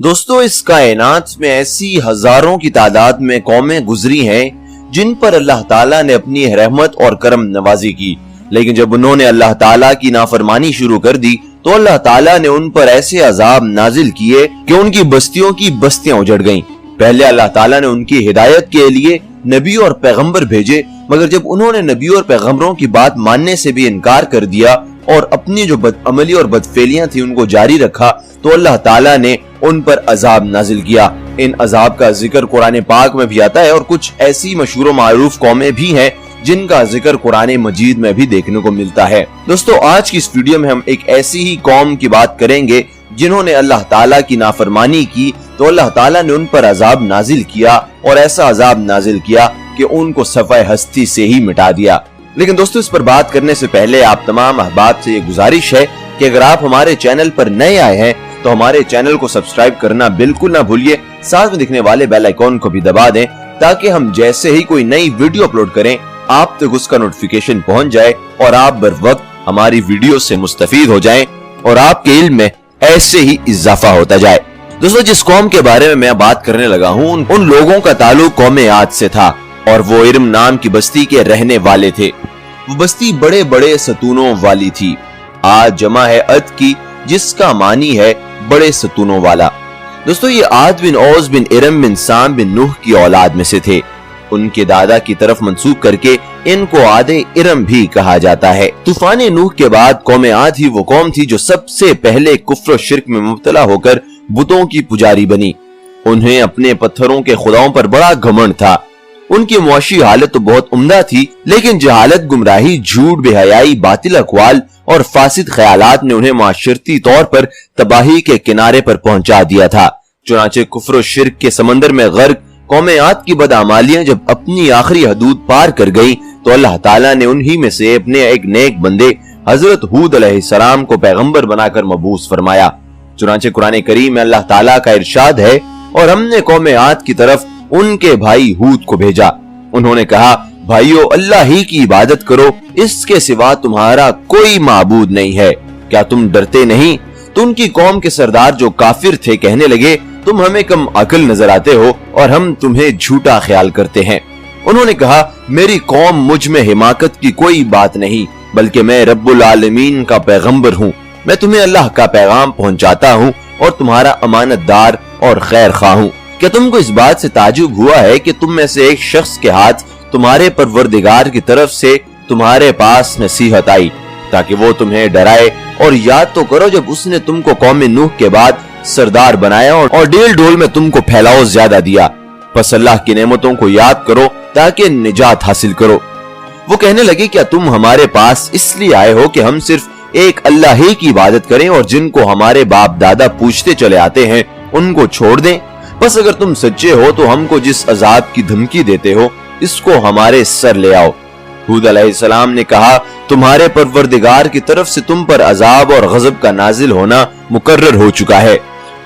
दोस्तों, इस कायनात में ऐसी हजारों की तादाद में कौमें गुजरी हैं जिन पर अल्लाह ताला ने अपनी रहमत और करम नवाजी की, लेकिन जब उन्होंने अल्लाह ताला की नाफरमानी शुरू कर दी तो अल्लाह ताला ने उन पर ऐसे अजाब नाजिल किए कि उनकी बस्तियों की बस्तियां उजड़ गईं। पहले अल्लाह ताला ने उनकी हिदायत के लिए नबी और पैगंबर भेजे, मगर जब उन्होंने नबी और पैगंबरों की बात मानने से भी इनकार कर दिया और अपनी जो बदअमली और बदफेलियां थी उनको जारी रखा तो अल्लाह ताला ने उन पर अजाब नाजिल किया। इन अजाब का जिक्र कुरान पाक में भी आता है और कुछ ऐसी मशहूर मारूफ कौमें भी हैं जिनका जिक्र कुरान मजीद में भी देखने को मिलता है। दोस्तों, आज की इस वीडियो में हम एक ऐसी ही कौम की बात करेंगे जिन्होंने अल्लाह ताला की नाफरमानी की तो अल्लाह ताला ने उन पर अजाब नाजिल किया और ऐसा अजाब नाजिल किया कि उनको सफ़े हस्ती से ही मिटा दिया। लेकिन दोस्तों, इस पर बात करने से पहले आप तमाम अहबाब से ये गुजारिश है कि अगर आप हमारे चैनल पर नए आए हैं तो हमारे चैनल को सब्सक्राइब करना बिल्कुल ना भूलिए, साथ में दिखने वाले बेल आइकॉन को भी दबा दें ताकि हम जैसे ही कोई नई वीडियो अपलोड करें आप तक उसका नोटिफिकेशन पहुंच जाए और आप बर वक्त हमारी वीडियो से मुस्तफीद हो जाएं और आपके इल्म में ऐसे ही इजाफा होता जाए। दोस्तों, जिस कौम के बारे में मैं बात करने लगा हूँ उन लोगों का ताल्लुक कौम आद से था और वो इरम नाम की बस्ती के रहने वाले थे। वो बस्ती बड़े बड़े सतूनों वाली थी। आद जमा है अद की जिसका मानी है बड़े सतूनों वाला। दोस्तों, ये आद बिन औस बिन इरम बिन साम बिन नूह की औलाद में से थे। उनके दादा की तरफ मंसूब करके इनको आदे इरम भी कहा जाता है। तूफान नूह के बाद कौम आद ही वो कौम थी जो सबसे पहले कुफ्र और शिर्क में मुब्तला होकर बुतों की पुजारी बनी। उन्हें अपने पत्थरों के खुदाओं पर बड़ा घमंड था। उनकी मुआशी हालत तो बहुत उम्दा थी, लेकिन जहालत, गुमराही, झूठ, बेहयाई, बातिल अक़वाल और फासिद ख्यालात ने उन्हें माशरती तौर पर तबाही के किनारे पर पहुंचा दिया था। चुनाचे कुफ्र और शिर्क के समंदर में गर्क कौम आद की बदअमालियां जब अपनी आखिरी हदूद पार कर गई तो अल्लाह ताला ने उन्हीं में से अपने एक नेक बंदे हजरत हूद अलैहिस्सलाम को पैगंबर बनाकर मबूस फरमाया। चुनाचे कुरान करीम में अल्लाह ताला का इरशाद है, और हमने कौम आद की तरफ उनके भाई हूद को भेजा। उन्होंने कहा, भाइयों, अल्लाह ही की इबादत करो, इसके सिवा तुम्हारा कोई माबूद नहीं है, क्या तुम डरते नहीं? तो उनकी कौम के सरदार जो काफिर थे कहने लगे, तुम हमें कम अकल नजर आते हो और हम तुम्हें झूठा ख्याल करते हैं। उन्होंने कहा, मेरी कौम मुझ में हिमाकत की कोई बात नहीं, बल्कि मैं रब्बुल आलमीन का पैगंबर हूँ। मैं तुम्हें अल्लाह का पैगाम पहुँचाता हूँ और तुम्हारा अमानतदार और खैर खा हूँ। क्या तुमको इस बात से ताजुब हुआ है कि तुम में से एक शख्स के हाथ तुम्हारे परवरदिगार की तरफ से तुम्हारे पास नसीहत आई ताकि वो तुम्हें डराए? और याद तो करो जब उसने तुमको कौम नूह के बाद सरदार बनाया और डेल डोल में तुमको फैलाओ ज्यादा दिया। बस अल्लाह की नेमतों को याद करो ताकि निजात हासिल करो। वो कहने लगे, क्या तुम हमारे पास इसलिए आए हो कि हम सिर्फ एक अल्लाह ही की इबादत करें और जिनको हमारे बाप दादा पूछते चले आते हैं उनको छोड़ दें? बस अगर तुम सच्चे हो तो हमको जिस अजाब की धमकी देते हो इसको हमारे सर ले आओ। हूद अलैहिस्सलाम ने कहा, तुम्हारे परवरदिगार की तरफ से तुम पर अजाब और गजब का नाजिल होना मुकर्रर हो चुका है।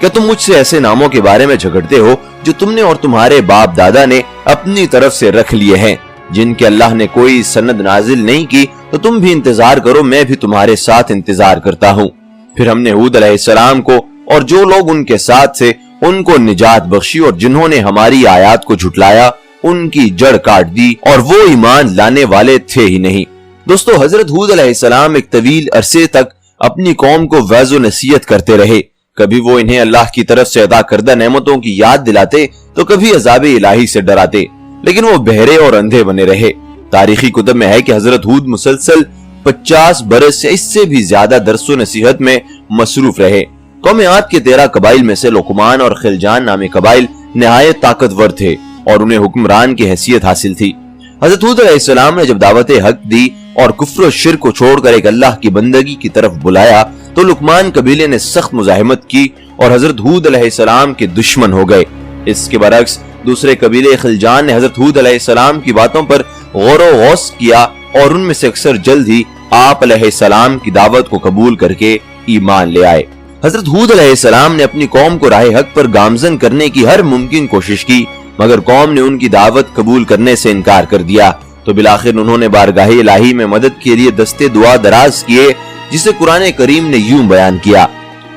क्या तुम मुझसे ऐसे नामों के बारे में झगड़ते हो जो तुमने और तुम्हारे बाप दादा ने अपनी तरफ से रख लिए हैं, जिनके अल्लाह ने कोई सनद नाजिल नहीं की? तो तुम भी इंतजार करो, मैं भी तुम्हारे साथ इंतजार करता हूँ। फिर हमने हूद अलैहिस्सलाम को और जो लोग उनके साथ थे उनको निजात बख्शी, और जिन्होंने हमारी आयात को झुटलाया उनकी जड़ काट दी और वो ईमान लाने वाले थे ही नहीं। दोस्तों, हजरत हूद अलैहिस्सलाम एक तवील अरसे तक अपनी कौम को वज़् नसीहत करते रहे। कभी वो इन्हें अल्लाह की तरफ से अता करदा नेमतों की याद दिलाते तो कभी अज़ाब इलाही से डराते, लेकिन वो बहरे और अंधे बने रहे। तारीखी कुतब में है कि हजरत हूद मुसलसल 50 बरस से इससे भी ज्यादा दरसो नसीहत में मसरूफ रहे। कौम आद के 13 कबाइल में से लुकमान और खिलजान नामी कबाइल निहायत ताकतवर थे और उन्हें हुक्मरान की हैसियत हासिल थी। हजरत हूद अलैहिस्सलाम ने जब दावत हक दी और कुफ्र और शिर्क को छोड़कर एक अल्लाह की बंदगी की तरफ बुलाया तो लुकमान कबीले ने सख्त मुजाहिमत की और हजरत हूद अलैहिस्सलाम के दुश्मन हो गए। इसके बरक्स दूसरे कबीले खिलजान ने हजरत हूद अलैहिस्सलाम की बातों पर गौर व गौस किया और उनमें से अक्सर जल्द ही आप अलैहिस्सलाम की दावत को कबूल करके ईमान ले आए। हजरत हूद अलैहिस्सलाम ने अपनी कौम को राह हक पर गामजन करने की हर मुमकिन कोशिश की, मगर कौम ने उनकी दावत कबूल करने से इनकार कर दिया। तो बिलाखिर उन्होंने बारगाह इलाही में मदद के लिए दस्ते दुआ दराज किए, जिसे कुरान करीम ने यूं बयान किया,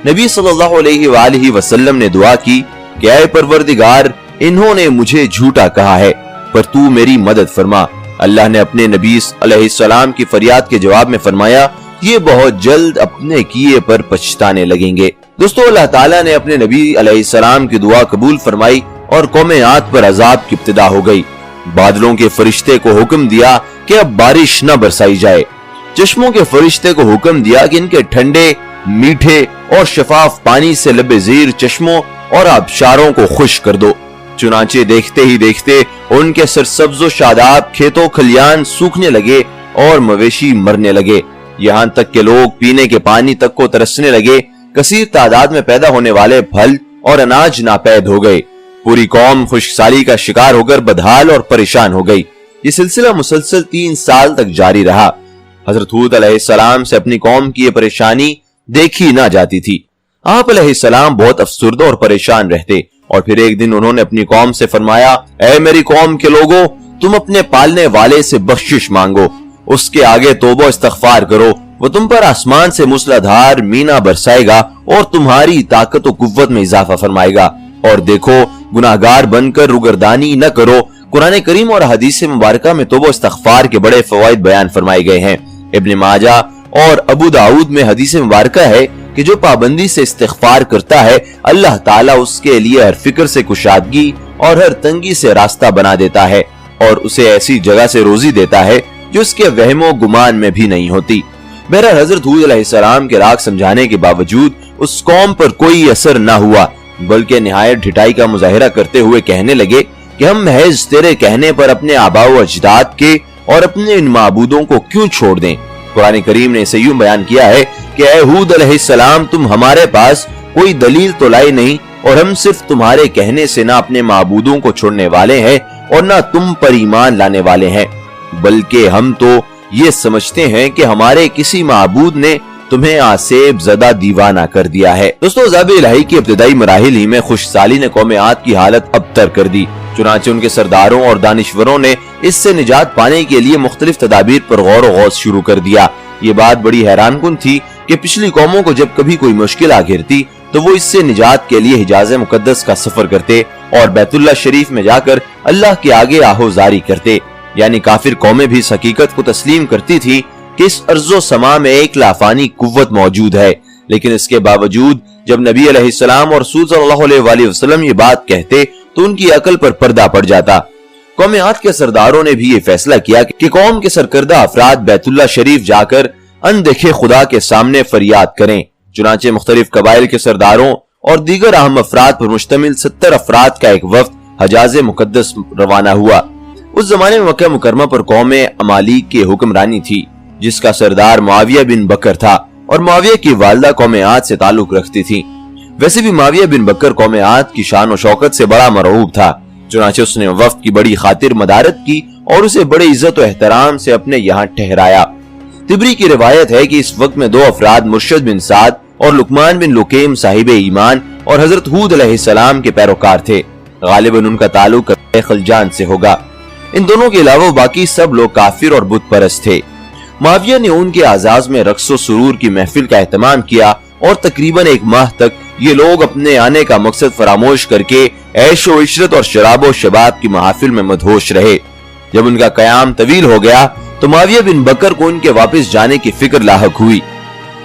नबी सल्लल्लाहु अलैहि वसल्लम ने दुआ की कि ऐ परवरदिगार, इन्होंने मुझे झूठा कहा है, पर तू मेरी मदद फरमा। अल्लाह ने अपने नबी अलैहिस्सलाम की फरियाद के जवाब में फरमाया, ये बहुत जल्द अपने किए पर पछताने लगेंगे। दोस्तों, अल्लाह ताला ने अपने नबी अलैहिस्सलाम की दुआ कबूल फरमाई और कौम आद पर अजाब की इब्तिदा हो गई। बादलों के फरिश्ते को हुक्म दिया कि अब बारिश न बरसाई जाए। चश्मों के फरिश्ते को हुक्म दिया कि इनके ठंडे, मीठे और शफाफ पानी से लबेज़ीर चश्मों और आबशारों को खुश कर दो। चुनाचे देखते ही देखते उनके सरसब्ज़ो शादाब खेतों खलियान सूखने लगे और मवेशी मरने लगे। यहाँ तक के लोग पीने के पानी तक को तरसने लगे। कसीर तादाद में पैदा होने वाले फल और अनाज नापैद हो गए। पूरी कौम खुशहाली का शिकार होकर बदहाल और परेशान हो गई। ये सिलसिला मुसलसल 3 साल तक जारी रहा। हजरत हूद अलैहिस्सलाम से अपनी कौम की ये परेशानी देखी ना जाती थी। आप अलैहिस्सलाम बहुत अफसुर्दा और परेशान रहते और फिर एक दिन उन्होंने अपनी कौम से फरमाया, ऐ मेरी कौम के लोगों, तुम अपने पालने वाले से बख्शिश मांगो, उसके आगे तौबा इस्तगफार करो, वो तुम पर आसमान से मूसलाधार मीना बरसाएगा और तुम्हारी ताकत और कुव्वत में इजाफा फरमाएगा। और देखो, गुनाहगार बनकर रुगरदानी न करो। कुरान करीम और हदीस मुबारका में तौबा इस्तगफार के बड़े फवाइद बयान फरमाए गए हैं। इब्न माजा और अबू दाऊद में हदीस मुबारका है कि जो पाबंदी से इस्तिग़फ़ार करता है, अल्लाह ताला उसके लिए हर फिक्र से कुशादगी और हर तंगी से रास्ता बना देता है और उसे ऐसी जगह से रोजी देता है जो उसके वहमो गुमान में भी नहीं होती। बहरहाल हजरत हूद अलैहिस्सलाम के राग समझाने के बावजूद उस कौम पर कोई असर न हुआ, बल्कि निहायत ढिठाई का मुजाहिरा करते हुए कहने लगे कि हम महज तेरे कहने पर अपने आबा व अजदाद के और अपने इन माबूदों को क्यों छोड़ दें। कुरान करीम ने इसे यूं बयान किया है कि ऐ हूद अलैहिस्सलाम, तुम हमारे पास कोई दलील तो लाए नहीं और हम सिर्फ तुम्हारे कहने से ना अपने माबूदों को छोड़ने वाले हैं और ना तुम पर ईमान लाने वाले हैं, बल्कि हम तो ये समझते हैं कि हमारे किसी माबूद ने तुम्हें आसेब ज़दा दीवाना कर दिया है। दोस्तों, अज़ाब इलाही की इब्तिदाई मराहिल ही में खुशहाली ने कौम आद की हालत अबतर कर दी। चुनांचे उनके सरदारों और दानिश्वरों ने इससे निजात पाने के लिए मुख्तलिफ तदाबीर पर गौर गौस शुरू कर दिया। ये बात बड़ी हैरानकुन थी कि पिछली कौमों को जब कभी कोई मुश्किल आ घिरती तो वो इससे निजात के लिए हिजाज़ मुकद्दस का सफर करते और बैतुल्लाह शरीफ में जाकर अल्लाह के आगे आहोजारी करते। यानी काफिर कौमें भी इस हकीकत को तस्लीम करती थी कि इस अर्ज़ो समा में एक लाफानी कुव्वत मौजूद है, लेकिन इसके बावजूद जब नबी अलैहिस्सलाम और रसूल सल्लल्लाहु अलैहि वसल्लम ये बात कहते तो उनकी अकल पर पर्दा पड़ जाता। कौम आद के सरदारों ने भी ये फैसला किया कि कौम के सरकर्दा अफराद बैतुल्लाह शरीफ जाकर अनदेखे खुदा के सामने फरियाद करें। चुनांचे मुख्तलिफ कबाइल के सरदारों और दीगर अहम अफराद पर मुश्तमिल 70 अफराद का एक वफ्द हजाज मुकद्दस रवाना हुआ। उस जमाने में मक्का मुकरमा पर कौम अमालीक की हुक्मरानी थी, जिसका सरदार मुआविया बिन बकर था और मुआविया की वालिदा कौम आद से ताल्लुक रखती थी। वैसे भी मुआविया बिन बकर कौम आद की शान और शौकत से बड़ा मरऊब था। चुनांचे उसने वफ्द की बड़ी खातिर मदारत की और उसे बड़े इज्जत और एहतराम से अपने यहाँ ठहराया। तिबरी की रिवायत है कि इस वक्त में 2 अफराद मुर्शद बिन साद और लुकमान बिन लुकेम साहिब ईमान और हजरत हूद अलैहिस्सलाम के पैरोकार थे। गालिबन उनका ताल्लुक खलजान से होगा। इन दोनों के अलावा बाकी सब लोग काफिर और बुत परस्त थे। मुआविया ने उनके आजाज में रक्स व सुरूर की महफिल का एहतमाम किया और तकरीबन 1 माह तक ये लोग अपने आने का मकसद फरामोश करके ऐश व इशरत और शराब व शबाब की महफिल में मदहोश रहे। जब उनका कयाम तवील हो गया तो मुआविया बिन बकर को उनके वापस जाने की फिक्र लाहक हुई।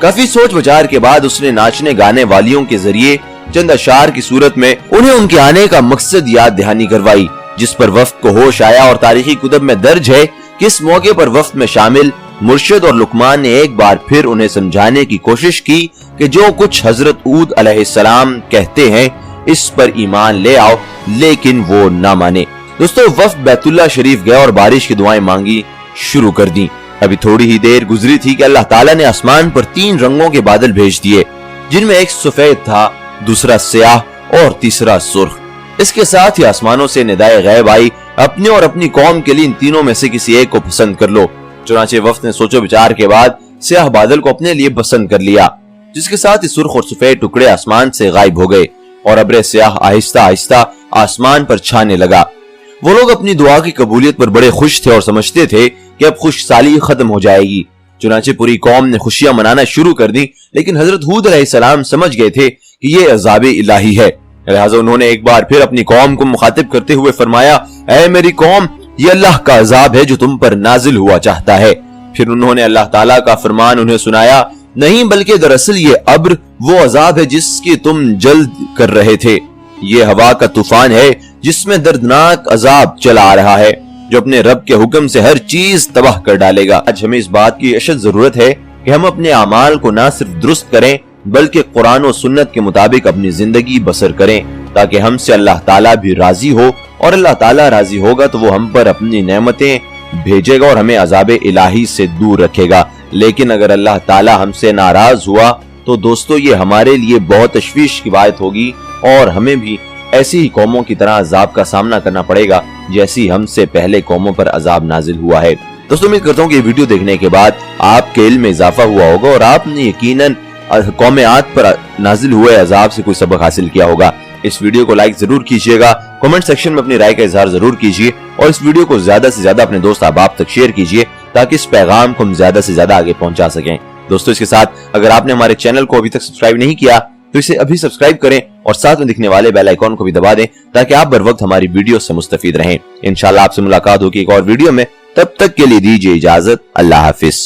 काफी सोच विचार के बाद उसने नाचने गाने वालियों के जरिए चंद अशार की सूरत में उन्हें उनके आने का मकसद याद दहानी करवाई, जिस पर वफ्द को होश आया और तारीखी कुतुब में दर्ज है कि इस मौके पर वफ्द में शामिल मुर्शिद और लुकमान ने एक बार फिर उन्हें समझाने की कोशिश की कि जो कुछ हजरत हूद अलैहिस्सलाम कहते हैं इस पर ईमान ले आओ, लेकिन वो ना माने। दोस्तों, वफ्द बैतुल्लाह शरीफ गया और बारिश की दुआएं मांगी शुरू कर दी। अभी थोड़ी ही देर गुजरी थी कि अल्लाह ताला ने आसमान पर 3 रंगों के बादल भेज दिए, जिनमें एक सफेद था, दूसरा स्याह और तीसरा सुर्ख। इसके साथ ही आसमानों से निदाए गैब आई, अपने और अपनी कौम के लिए इन तीनों में से किसी एक को पसंद कर लो। चुनांचे वफ्द ने सोचो विचार के बाद स्याह बादल को अपने लिए पसंद कर लिया, जिसके साथ ही सुर्ख और सफेद टुकड़े आसमान से गायब हो गए और अब्र स्याह आहिस्ता आहिस्ता आसमान पर छाने लगा। वो लोग अपनी दुआ की कबूलियत पर बड़े खुश थे और समझते थे कि अब खुशहाली खत्म हो जाएगी। चुनाचे पूरी कौम ने खुशियां मनाना शुरू कर दी, लेकिन हजरत हूद अलैहिस्सलाम समझ गए थे कि ये अजाब इलाही है। लिहाजा उन्होंने एक बार फिर अपनी कौम को मुखातिब करते हुए फरमाया, ऐ मेरी कौम, ये अल्लाह का अजाब है जो तुम पर नाजिल हुआ चाहता है। फिर उन्होंने अल्लाह ताला का फरमान उन्हें सुनाया, नहीं बल्कि दरअसल ये अब्र वो अजाब है जिसकी तुम जल्द कर रहे थे। ये हवा का तूफान है जिसमें दर्दनाक अजाब चला आ रहा है, जो अपने रब के हुक्म से हर चीज तबाह कर डालेगा। आज हमें इस बात की अशद जरूरत है कि हम अपने अमाल को ना सिर्फ दुरुस्त करें बल्कि कुरान और सुन्नत के मुताबिक अपनी जिंदगी बसर करें, ताकि हमसे अल्लाह ताला भी राजी हो, और अल्लाह ताला राजी होगा तो वो हम पर अपनी नेमतें भेजेगा और हमें अजाब इलाही से दूर रखेगा। लेकिन अगर अल्लाह ताला हमसे नाराज हुआ तो दोस्तों ये हमारे लिए बहुत तशवीश की बात होगी, और हमें भी ऐसी ही कौमों की तरह अजाब का सामना करना पड़ेगा जैसी हमसे पहले कौमों पर अजाब नाजिल हुआ है। दोस्तों उम्मीद करता हूँ कि वीडियो देखने के बाद आपके इल्म में इजाफा हुआ होगा और आपने यकीनन कौम आद पर नाजिल हुए अजाब से कोई सबक हासिल किया होगा। इस वीडियो को लाइक जरूर कीजिएगा, कमेंट सेक्शन में अपनी राय का इजहार जरूर कीजिए, और इस वीडियो को ज्यादा से ज्यादा अपने दोस्त अहबाब तक शेयर कीजिए ताकि इस पैगाम को हम ज्यादा से ज्यादा आगे पहुंचा सकें। दोस्तों इसके साथ अगर आपने हमारे चैनल को अभी तक सब्सक्राइब नहीं किया तो इसे अभी सब्सक्राइब करें और साथ में दिखने वाले बेल आइकॉन को भी दबा दें ताकि आप बर वक्त हमारी वीडियो से मुस्तफीद रहें। इंशाल्लाह आपसे मुलाकात होगी एक और वीडियो में, तब तक के लिए दीजिए इजाजत। अल्लाह हाफिज।